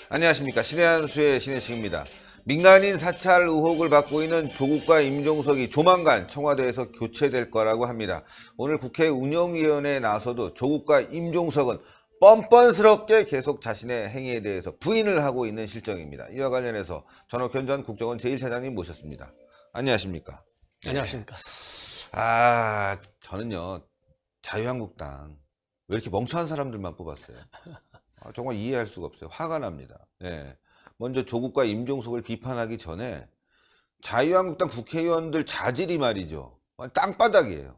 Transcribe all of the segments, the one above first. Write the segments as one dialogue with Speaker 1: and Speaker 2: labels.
Speaker 1: 안녕하십니까. 신의 한수의 신혜식입니다. 민간인 사찰 의혹을 받고 있는 조국과 임종석이 조만간 청와대에서 교체될 거라고 합니다. 오늘 국회 운영위원회에 나서도 조국과 임종석은 뻔뻔스럽게 계속 자신의 행위에 대해서 부인을 하고 있는 실정입니다. 이와 관련해서 전옥현 전 국정원 제1차장님 모셨습니다. 안녕하십니까.
Speaker 2: 안녕하십니까.
Speaker 1: 저는요, 자유한국당 왜 이렇게 멍청한 사람들만 뽑았어요? 정말 이해할 수가 없어요. 화가 납니다. 먼저 조국과 임종석을 비판하기 전에 자유한국당 국회의원들 자질이 말이죠. 땅바닥이에요.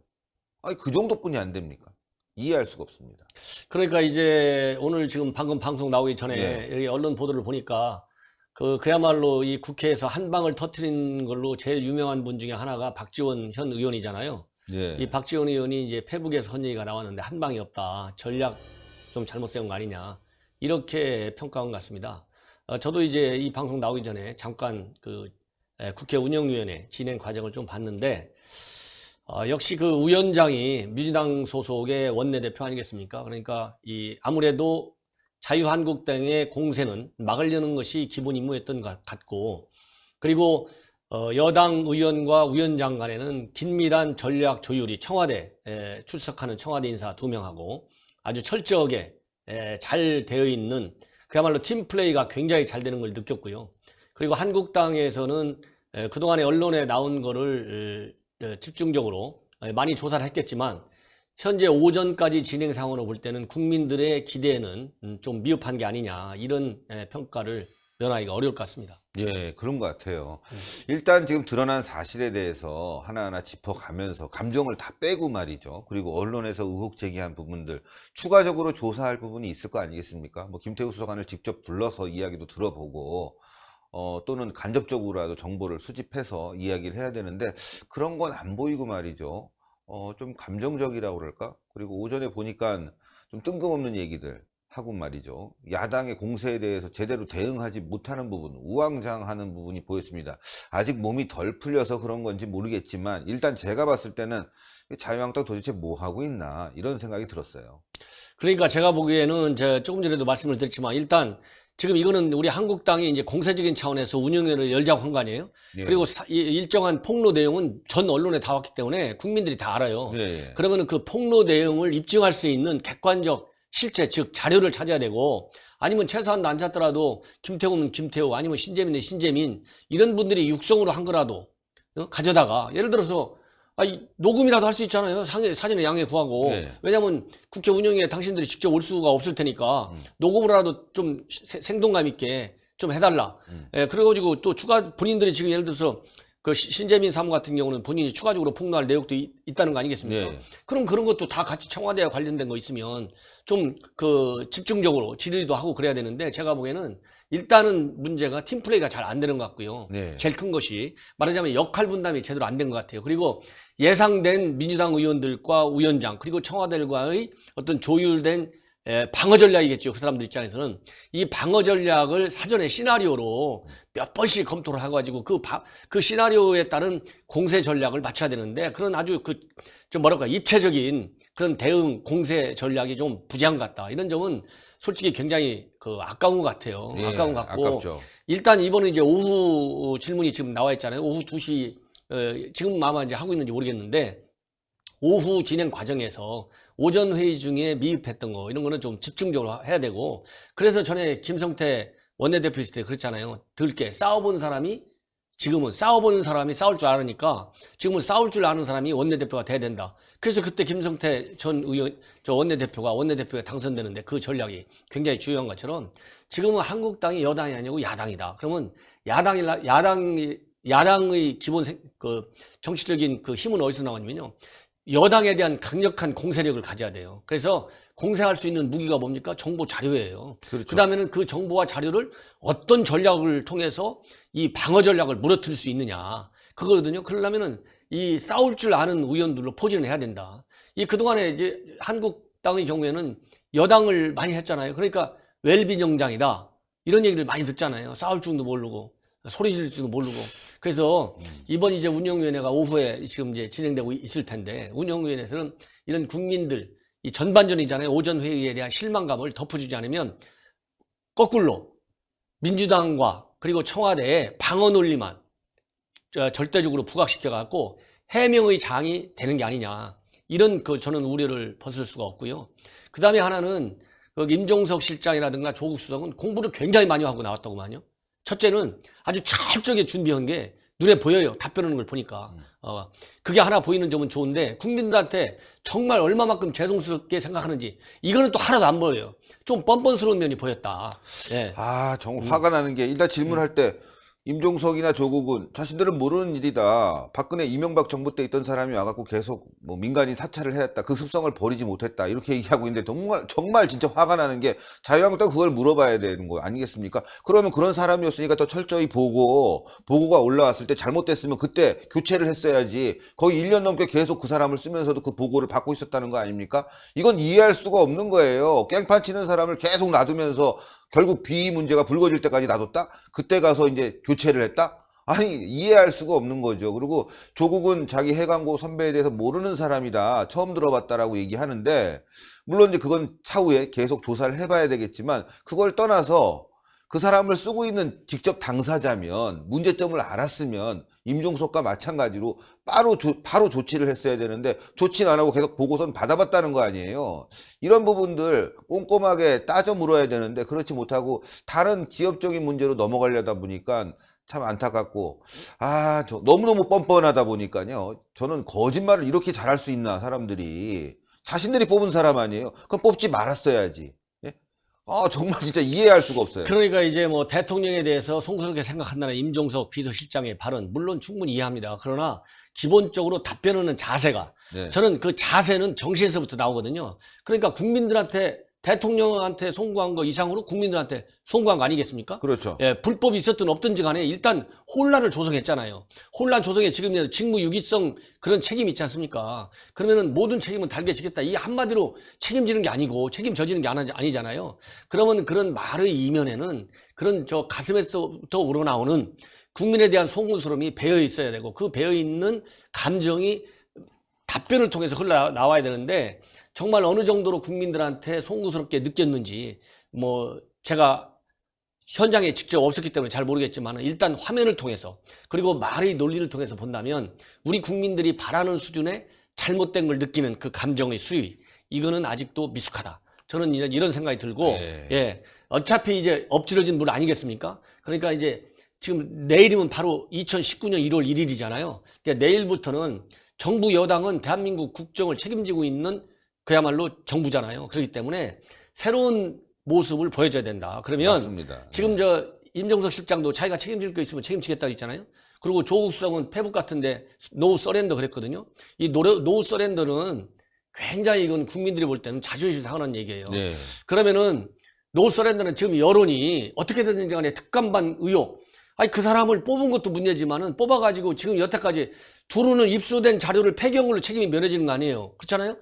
Speaker 1: 그 정도뿐이 안 됩니까? 이해할 수가 없습니다.
Speaker 2: 그러니까 이제 오늘 지금 방금 방송 나오기 전에 여기 언론 보도를 보니까 그야말로 이 국회에서 한 방을 터뜨린 걸로 제일 유명한 분 중에 하나가 박지원 현 의원이잖아요. 이 박지원 의원이 이제 페북에서 한 얘기가 나왔는데 한 방이 없다. 전략 좀 잘못 세운 거 아니냐. 이렇게 평가한 것 같습니다. 저도 이제 이 방송 나오기 전에 잠깐 국회 운영위원회 진행 과정을 좀 봤는데, 역시 그 위원장이 민주당 소속의 원내대표 아니겠습니까? 그러니까 아무래도 자유한국당의 공세는 막으려는 것이 기본 임무였던 것 같고, 그리고 여당 의원과 위원장 간에는 긴밀한 전략 조율이 청와대에 출석하는 청와대 인사 2명하고 아주 철저하게 잘 되어 있는 그야말로 팀플레이가 굉장히 잘 되는 걸 느꼈고요. 그리고 한국당에서는 그동안에 언론에 나온 거를 집중적으로 많이 조사를 했겠지만 현재 오전까지 진행 상황으로 볼 때는 국민들의 기대에는 좀 미흡한 게 아니냐, 이런 평가를 면하기가 어려울 것 같습니다.
Speaker 1: 예, 그런 것 같아요. 일단 지금 드러난 사실에 대해서 하나하나 짚어가면서 감정을 다 빼고 말이죠. 그리고 언론에서 의혹 제기한 부분들 추가적으로 조사할 부분이 있을 거 아니겠습니까? 뭐 김태우 수사관을 직접 불러서 이야기도 들어보고 또는 간접적으로라도 정보를 수집해서 이야기를 해야 되는데 그런 건 안 보이고 말이죠. 좀 감정적이라고 그럴까? 그리고 오전에 보니까 좀 뜬금없는 얘기들 하고 말이죠. 야당의 공세에 대해서 제대로 대응하지 못하는 부분, 우왕좌왕하는 부분이 보였습니다. 아직 몸이 덜 풀려서 그런 건지 모르겠지만 일단 제가 봤을 때는 자유한국당 도대체 뭐 하고 있나 이런 생각이 들었어요.
Speaker 2: 그러니까 제가 보기에는 제가 조금 전에도 말씀을 드렸지만 일단 지금 이거는 우리 한국당이 이제 공세적인 차원에서 운영위를 열자고 한 거 아니에요?
Speaker 1: 예.
Speaker 2: 그리고 일정한 폭로 내용은 전 언론에 다 왔기 때문에 국민들이 다 알아요.
Speaker 1: 예.
Speaker 2: 그러면 그 폭로 내용을 입증할 수 있는 객관적 실체, 즉 자료를 찾아야 되고, 아니면 최소한 안 찾더라도 김태우는 김태우, 아니면 신재민은 신재민, 이런 분들이 육성으로 한 거라도 가져다가, 예를 들어서 녹음이라도 할 수 있잖아요. 사전에 양해 구하고. 왜냐하면 국회 운영에 당신들이 직접 올 수가 없을 테니까 녹음으로라도 좀 생동감 있게 좀 해달라. 그래가지고 또 본인들이 지금 예를 들어서 그 신재민 사무 같은 경우는 본인이 추가적으로 폭로할 내용도 있다는 거 아니겠습니까? 그럼 그런 것도 다 같이 청와대와 관련된 거 있으면 좀 집중적으로 질의도 하고 그래야 되는데, 제가 보기에는 일단은 문제가 팀플레이가 잘 안 되는 것 같고요. 제일 큰 것이 말하자면 역할 분담이 제대로 안 된 것 같아요. 그리고 예상된 민주당 의원들과 위원장, 그리고 청와대와의 어떤 조율된 방어 전략이겠죠. 그 사람들 입장에서는 이 방어 전략을 사전에 시나리오로 몇 번씩 검토를 해가지고 그 시나리오에 따른 공세 전략을 맞춰야 되는데, 그런 아주 좀 입체적인 그런 대응 공세 전략이 좀 부재한 것 같다. 이런 점은 솔직히 굉장히 아까운 것 같아요. 아까운 것 같고.
Speaker 1: 아깝죠.
Speaker 2: 일단 이번에 이제 오후 질문이 지금 나와 있잖아요. 오후 2시, 지금 아마 이제 하고 있는지 모르겠는데, 오후 진행 과정에서 오전 회의 중에 미흡했던 거, 이런 거는 좀 집중적으로 해야 되고, 그래서 전에 김성태 원내대표 있을 때 그랬잖아요. 들게 싸워본 사람이, 지금은 싸워보는 사람이 싸울 줄 알으니까 지금은 싸울 줄 아는 사람이 원내대표가 돼야 된다. 그래서 그때 김성태 전 의원, 원내대표가 당선되는데 그 전략이 굉장히 중요한 것처럼 지금은 한국당이 여당이 아니고 야당이다. 그러면 야당의 기본 정치적인 힘은 어디서 나왔냐면요, 여당에 대한 강력한 공세력을 가져야 돼요. 그래서 공세할 수 있는 무기가 뭡니까? 정보 자료예요.
Speaker 1: 그렇죠.
Speaker 2: 그다음에는 그 정보와 자료를 어떤 전략을 통해서 이 방어 전략을 무너뜨릴 수 있느냐, 그거거든요. 그러려면은 이 싸울 줄 아는 의원들로 포진을 해야 된다. 그동안에 이제 한국당의 경우에는 여당을 많이 했잖아요. 그러니까 웰비정장이다, 이런 얘기를 많이 듣잖아요. 싸울 줄도 모르고 소리 지를 줄도 모르고. 그래서 이번 이제 운영위원회가 오후에 지금 이제 진행되고 있을 텐데, 운영위원회에서는 이런 국민들, 이 전반전이잖아요. 오전 회의에 대한 실망감을 덮어주지 않으면 거꾸로 민주당과 그리고 청와대의 방어 논리만 절대적으로 부각시켜갖고 해명의 장이 되는 게 아니냐. 이런 저는 우려를 벗을 수가 없고요. 그 다음에 하나는 임종석 실장이라든가 조국 수석은 공부를 굉장히 많이 하고 나왔다고만요. 첫째는 아주 철저하게 준비한 게 눈에 보여요. 답변하는 걸 보니까. 그게 하나 보이는 점은 좋은데 국민들한테 정말 얼마만큼 죄송스럽게 생각하는지 이거는 또 하나도 안 보여요. 좀 뻔뻔스러운 면이 보였다. 예.
Speaker 1: 정말 화가 나는 게 일단 질문할 때 임종석이나 조국은 자신들은 모르는 일이다. 박근혜 이명박 정부 때 있던 사람이 와갖고 계속 뭐 민간인 사찰을 해왔다. 그 습성을 버리지 못했다. 이렇게 얘기하고 있는데 정말 진짜 화가 나는 게 자유한국당 그걸 물어봐야 되는 거 아니겠습니까? 그러면 그런 사람이었으니까 더 철저히 보고가 올라왔을 때 잘못됐으면 그때 교체를 했어야지. 거의 1년 넘게 계속 그 사람을 쓰면서도 그 보고를 받고 있었다는 거 아닙니까? 이건 이해할 수가 없는 거예요. 깽판 치는 사람을 계속 놔두면서 결국 비위 문제가 불거질 때까지 놔뒀다? 그때 가서 이제 교체를 했다? 아니, 이해할 수가 없는 거죠. 그리고 조국은 자기 해광고 선배에 대해서 모르는 사람이다. 처음 들어봤다라고 얘기하는데, 물론 이제 그건 차후에 계속 조사를 해봐야 되겠지만, 그걸 떠나서 그 사람을 쓰고 있는 직접 당사자면, 문제점을 알았으면, 임종석과 마찬가지로 바로 조치를 했어야 되는데 조치는 안 하고 계속 보고서는 받아봤다는 거 아니에요. 이런 부분들 꼼꼼하게 따져 물어야 되는데 그렇지 못하고 다른 지역적인 문제로 넘어가려다 보니까 참 안타깝고 너무너무 뻔뻔하다 보니까요. 저는 거짓말을 이렇게 잘할 수 있나 사람들이. 자신들이 뽑은 사람 아니에요. 그럼 뽑지 말았어야지. 정말 진짜 이해할 수가 없어요.
Speaker 2: 그러니까 이제 뭐 대통령에 대해서 송구스럽게 생각한다는 임종석 비서실장의 발언 물론 충분히 이해합니다. 그러나 기본적으로 답변하는 자세가 저는 그 자세는 정치에서부터 나오거든요. 그러니까 국민들한테 대통령한테 송구한 거 이상으로 국민들한테 송구한 거 아니겠습니까?
Speaker 1: 그렇죠.
Speaker 2: 예, 불법이 있었든 없든지 간에 일단 혼란을 조성했잖아요. 혼란 조성에 지금 직무유기성 그런 책임이 있지 않습니까? 그러면은 모든 책임은 달게 지겠다. 이 한마디로 책임지는 게 아니고 책임 져지는 게 아니잖아요. 그러면 그런 말의 이면에는 그런 가슴에서부터 우러나오는 국민에 대한 송구스러움이 배어 있어야 되고 그 배어 있는 감정이 답변을 통해서 흘러나와야 되는데 정말 어느 정도로 국민들한테 송구스럽게 느꼈는지 제가 현장에 직접 없었기 때문에 잘 모르겠지만 일단 화면을 통해서 그리고 말의 논리를 통해서 본다면 우리 국민들이 바라는 수준의 잘못된 걸 느끼는 그 감정의 수위 이거는 아직도 미숙하다. 저는 이런 생각이 들고 어차피 이제 엎질러진 물 아니겠습니까? 그러니까 이제 지금 내일이면 바로 2019년 1월 1일이잖아요. 그러니까 내일부터는 정부 여당은 대한민국 국정을 책임지고 있는 그야말로 정부잖아요. 그렇기 때문에 새로운 모습을 보여줘야 된다. 그러면
Speaker 1: 맞습니다.
Speaker 2: 지금 임종석 실장도 자기가 책임질 거 있으면 책임지겠다고 했잖아요. 그리고 조국 수석은 페북 같은데 노우 서렌더 그랬거든요. 이 노우 서렌더는 굉장히 이건 국민들이 볼 때는 자존심 상하는 얘기예요. 그러면은 노우 서렌더는 지금 여론이 어떻게 되든지 간에 특감반 의혹 그 사람을 뽑은 것도 문제지만은 뽑아가지고 지금 여태까지 두루는 입수된 자료를 폐기한 걸로 책임이 면해지는 거 아니에요. 그렇잖아요?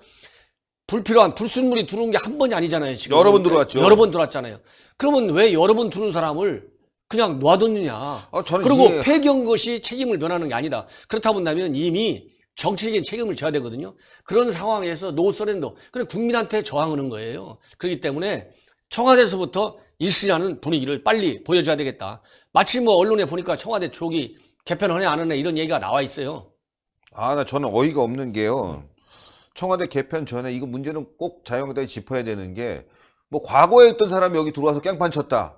Speaker 2: 불필요한 불순물이 들어온 게 한 번이 아니잖아요. 지금
Speaker 1: 여러 번 들어왔죠.
Speaker 2: 여러 번 들어왔잖아요. 그러면 왜 여러 번 들어온 사람을 그냥 놔뒀느냐. 그리고 폐기한 것이 책임을 면하는 게 아니다. 그렇다 본다면 이미 정치적인 책임을 져야 되거든요. 그런 상황에서 노 서렌더. 그냥 국민한테 저항하는 거예요. 그렇기 때문에 청와대에서부터 일시라는 분위기를 빨리 보여줘야 되겠다. 마치 언론에 보니까 청와대 쪽이 개편하네 안 하네 이런 얘기가 나와 있어요.
Speaker 1: 저는 어이가 없는 게요. 청와대 개편 전에 이거 문제는 꼭 자유한국당이 짚어야 되는 게 과거에 있던 사람이 여기 들어와서 깽판 쳤다.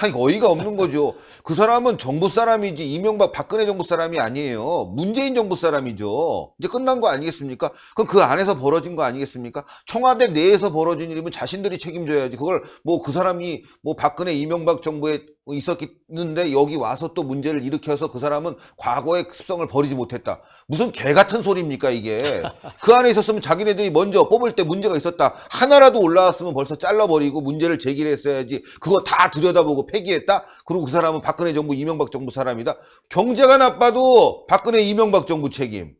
Speaker 1: 이거 어이가 없는 거죠. 그 사람은 정부 사람이지 이명박 박근혜 정부 사람이 아니에요. 문재인 정부 사람이죠. 이제 끝난 거 아니겠습니까? 그럼 그 안에서 벌어진 거 아니겠습니까? 청와대 내에서 벌어진 일이면 자신들이 책임져야지. 그걸 그 사람이 박근혜 이명박 정부에 있었는데 여기 와서 또 문제를 일으켜서 그 사람은 과거의 습성을 버리지 못했다. 무슨 개 같은 소리입니까 이게. 그 안에 있었으면 자기네들이 먼저 뽑을 때 문제가 있었다. 하나라도 올라왔으면 벌써 잘라버리고 문제를 제기를 했어야지. 그거 다 들여다보고 폐기했다. 그리고 그 사람은 박근혜 정부 이명박 정부 사람이다. 경제가 나빠도 박근혜 이명박 정부 책임.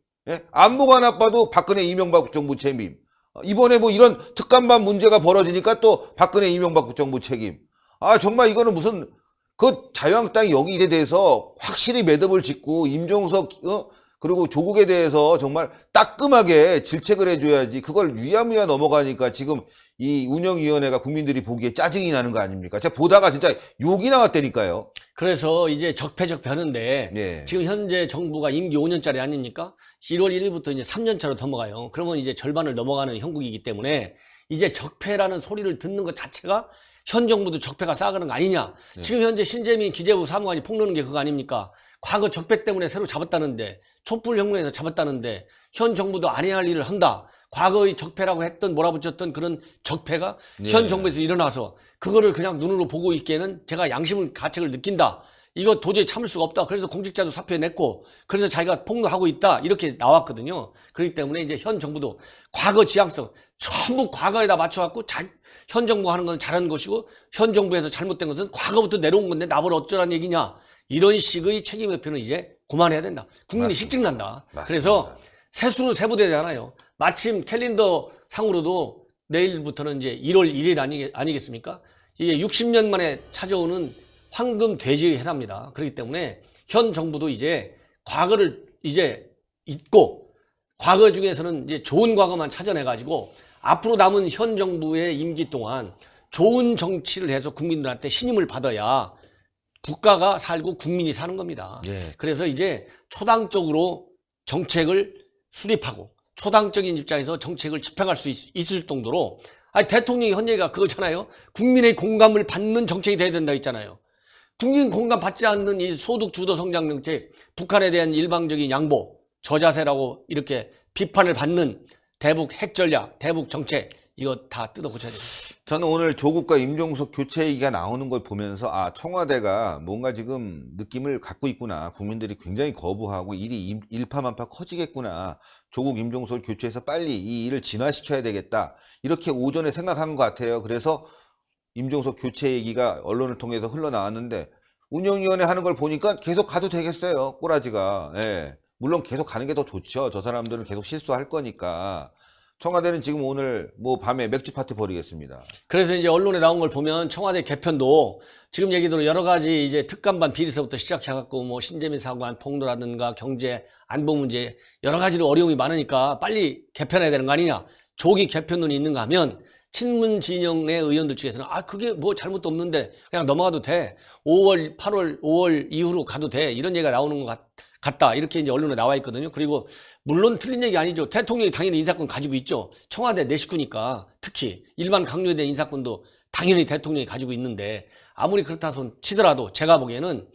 Speaker 1: 안보가 나빠도 박근혜 이명박 정부 책임. 이번에 이런 특감반 문제가 벌어지니까 또 박근혜 이명박 정부 책임. 정말 이거는 무슨 자유한국당이 여기에 대해서 확실히 매듭을 짓고 임종석 그리고 조국에 대해서 정말 따끔하게 질책을 해줘야지 그걸 유야무야 넘어가니까 지금 이 운영위원회가 국민들이 보기에 짜증이 나는 거 아닙니까? 제가 보다가 진짜 욕이 나왔다니까요.
Speaker 2: 그래서 이제 적폐적폐 하는데
Speaker 1: 네.
Speaker 2: 지금 현재 정부가 임기 5년짜리 아닙니까? 1월 1일부터 이제 3년차로 넘어가요. 그러면 이제 절반을 넘어가는 형국이기 때문에 이제 적폐라는 소리를 듣는 것 자체가 현 정부도 적폐가 쌓아가는 거 아니냐. 지금 현재 신재민 기재부 사무관이 폭로하는 게 그거 아닙니까? 과거 적폐 때문에 새로 잡았다는데, 촛불혁명에서 잡았다는데 현 정부도 안 해야 할 일을 한다. 과거의 적폐라고 했던 몰아붙였던 그런 적폐가 현 정부에서 일어나서 그거를 그냥 눈으로 보고 있기에는 제가 양심을 가책을 느낀다. 이거 도저히 참을 수가 없다. 그래서 공직자도 사표 냈고 그래서 자기가 폭로하고 있다. 이렇게 나왔거든요. 그렇기 때문에 이제 현 정부도 과거 지향성 전부 과거에다 맞춰갖고 현 정부가 하는 건 잘하는 것이고 현 정부에서 잘못된 것은 과거부터 내려온 건데 나보고 어쩌라는 얘기냐. 이런 식의 책임 회피는 이제 그만해야 된다. 국민이 실증난다. 그래서 세수로 세부되잖아요. 마침 캘린더 상으로도 내일부터는 이제 1월 1일 아니겠습니까? 이게 60년 만에 찾아오는 황금 돼지의 해랍니다. 그렇기 때문에 현 정부도 이제 과거를 이제 잊고 과거 중에서는 이제 좋은 과거만 찾아내가지고 앞으로 남은 현 정부의 임기 동안 좋은 정치를 해서 국민들한테 신임을 받아야 국가가 살고 국민이 사는 겁니다.
Speaker 1: 네.
Speaker 2: 그래서 이제 초당적으로 정책을 수립하고 초당적인 입장에서 정책을 집행할 수 있을 정도로 아니 대통령이 한 얘기가 그거잖아요. 국민의 공감을 받는 정책이 돼야 된다 했잖아요. 국민 공감 받지 않는 이 소득 주도 성장 정책, 북한에 대한 일방적인 양보, 저자세라고 이렇게 비판을 받는 대북 핵 전략, 대북 정책 이거 다 뜯어 고쳐야 됩니다.
Speaker 1: 저는 오늘 조국과 임종석 교체 얘기가 나오는 걸 보면서 아 청와대가 뭔가 지금 느낌을 갖고 있구나. 국민들이 굉장히 거부하고 일이 일파만파 커지겠구나. 조국 임종석 교체해서 빨리 이 일을 진화시켜야 되겠다. 이렇게 오전에 생각한 것 같아요. 그래서 임종석 교체 얘기가 언론을 통해서 흘러나왔는데 운영위원회 하는 걸 보니까 계속 가도 되겠어요. 꼬라지가. 예. 물론 계속 가는 게 더 좋죠. 저 사람들은 계속 실수할 거니까. 청와대는 지금 오늘 뭐 밤에 맥주 파티 벌이겠습니다.
Speaker 2: 그래서 이제 언론에 나온 걸 보면 청와대 개편도 지금 얘기대로 여러 가지 이제 특감반 비리서부터 시작해갖고 뭐 신재민 사관 폭로라든가 경제 안보 문제 여러 가지로 어려움이 많으니까 빨리 개편해야 되는 거 아니냐. 조기 개편론이 있는가 하면 친문 진영의 의원들 측에서는 아 그게 뭐 잘못도 없는데 그냥 넘어가도 돼. 5월, 8월, 5월 이후로 가도 돼. 이런 얘기가 나오는 것 같다. 이렇게 이제 언론에 나와 있거든요. 그리고 물론 틀린 얘기 아니죠. 대통령이 당연히 인사권 가지고 있죠. 청와대 내 식구니까 특히 일반 강요에 대한 인사권도 당연히 대통령이 가지고 있는데 아무리 그렇다 치더라도 제가 보기에는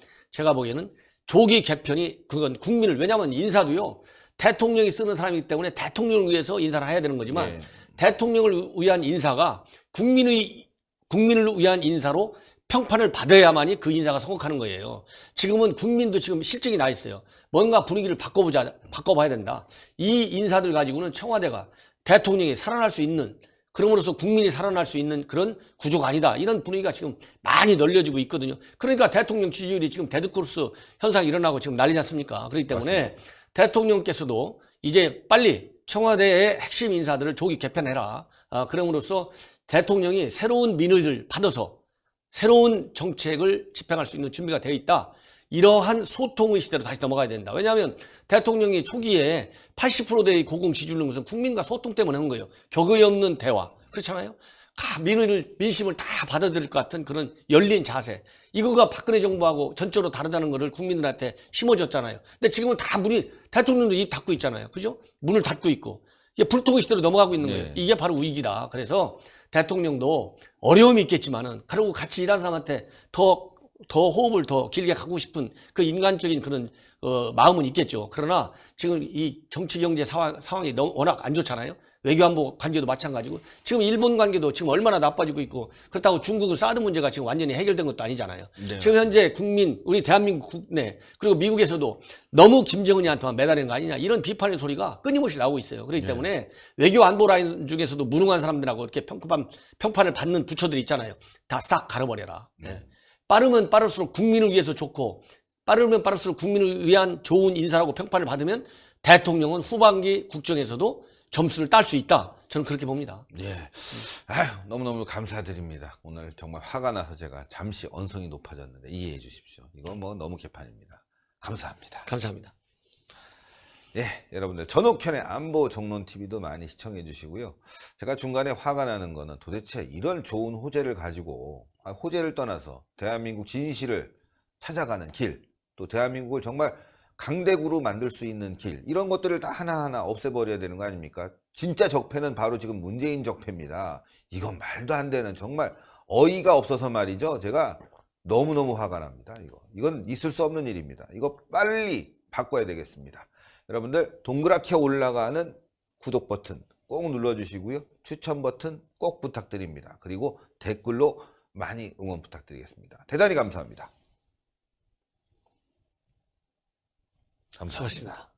Speaker 2: 조기 개편이 그건 국민을 왜냐하면 인사도요. 대통령이 쓰는 사람이기 때문에 대통령을 위해서 인사를 해야 되는 거지만
Speaker 1: 네.
Speaker 2: 대통령을 위한 인사가 국민을 위한 인사로 평판을 받아야만이 그 인사가 성공하는 거예요. 지금은 국민도 지금 실증이 나 있어요. 뭔가 분위기를 바꿔봐야 된다. 이 인사들 가지고는 청와대가 대통령이 살아날 수 있는 그럼으로써 국민이 살아날 수 있는 그런 구조가 아니다. 이런 분위기가 지금 많이 널려지고 있거든요. 그러니까 대통령 지지율이 지금 데드크로스 현상이 일어나고 지금 난리지 않습니까? 그렇기 때문에
Speaker 1: 맞습니다.
Speaker 2: 대통령께서도 이제 빨리 청와대의 핵심 인사들을 조기 개편해라. 그럼으로써 대통령이 새로운 민의를 받아서 새로운 정책을 집행할 수 있는 준비가 되어 있다. 이러한 소통의 시대로 다시 넘어가야 된다. 왜냐하면 대통령이 초기에 80%대의 고공 지지율은 것은 국민과 소통 때문에 한 거예요. 격의 없는 대화. 그렇잖아요. 민심을 다 받아들일 것 같은 그런 열린 자세. 이거가 박근혜 정부하고 전적으로 다르다는 것을 국민들한테 심어줬잖아요. 근데 지금은 다 대통령도 입 닫고 있잖아요. 그죠? 문을 닫고 있고. 이게 불통의 시대로 넘어가고 있는 거예요.
Speaker 1: 네.
Speaker 2: 이게 바로 위기다. 그래서 대통령도 어려움이 있겠지만은, 그리고 같이 일하는 사람한테 더 호흡을 더 길게 가고 싶은 그 인간적인 그런, 마음은 있겠죠. 그러나 지금 이 정치 경제 상황이 워낙 안 좋잖아요. 외교안보 관계도 마찬가지고 지금 일본 관계도 지금 얼마나 나빠지고 있고 그렇다고 중국은 사드 문제가 지금 완전히 해결된 것도 아니잖아요.
Speaker 1: 네,
Speaker 2: 지금 현재 우리 대한민국 국내 그리고 미국에서도 너무 김정은이한테만 매달리는 거 아니냐 이런 비판의 소리가 끊임없이 나오고 있어요. 그렇기 때문에 외교안보 라인 중에서도 무능한 사람들하고 이렇게 평판을 받는 부처들이 있잖아요. 다 싹 갈아버려라. 네. 빠르면 빠를수록 국민을 위해서 좋고 빠르면 빠를수록 국민을 위한 좋은 인사라고 평판을 받으면 대통령은 후반기 국정에서도 점수를 딸 수 있다. 저는 그렇게 봅니다.
Speaker 1: 예. 아유, 너무너무 감사드립니다. 오늘 정말 화가 나서 제가 잠시 언성이 높아졌는데 이해해 주십시오. 이거 뭐 너무 개판입니다. 감사합니다.
Speaker 2: 감사합니다.
Speaker 1: 예, 여러분들 전옥현의 안보 정론 TV도 많이 시청해 주시고요. 제가 중간에 화가 나는 거는 도대체 이런 좋은 호재를 가지고 호재를 떠나서 대한민국 진실을 찾아가는 길, 또 대한민국을 정말 강대국으로 만들 수 있는 길, 이런 것들을 다 하나하나 없애버려야 되는 거 아닙니까? 진짜 적폐는 바로 지금 문재인 적폐입니다. 이건 말도 안 되는, 정말 어이가 없어서 말이죠. 제가 너무너무 화가 납니다. 이건 있을 수 없는 일입니다. 이거 빨리 바꿔야 되겠습니다. 여러분들 동그랗게 올라가는 구독 버튼 꼭 눌러주시고요. 추천 버튼 꼭 부탁드립니다. 그리고 댓글로 많이 응원 부탁드리겠습니다. 대단히 감사합니다. 감사합니다.
Speaker 2: 수고하셨습니다.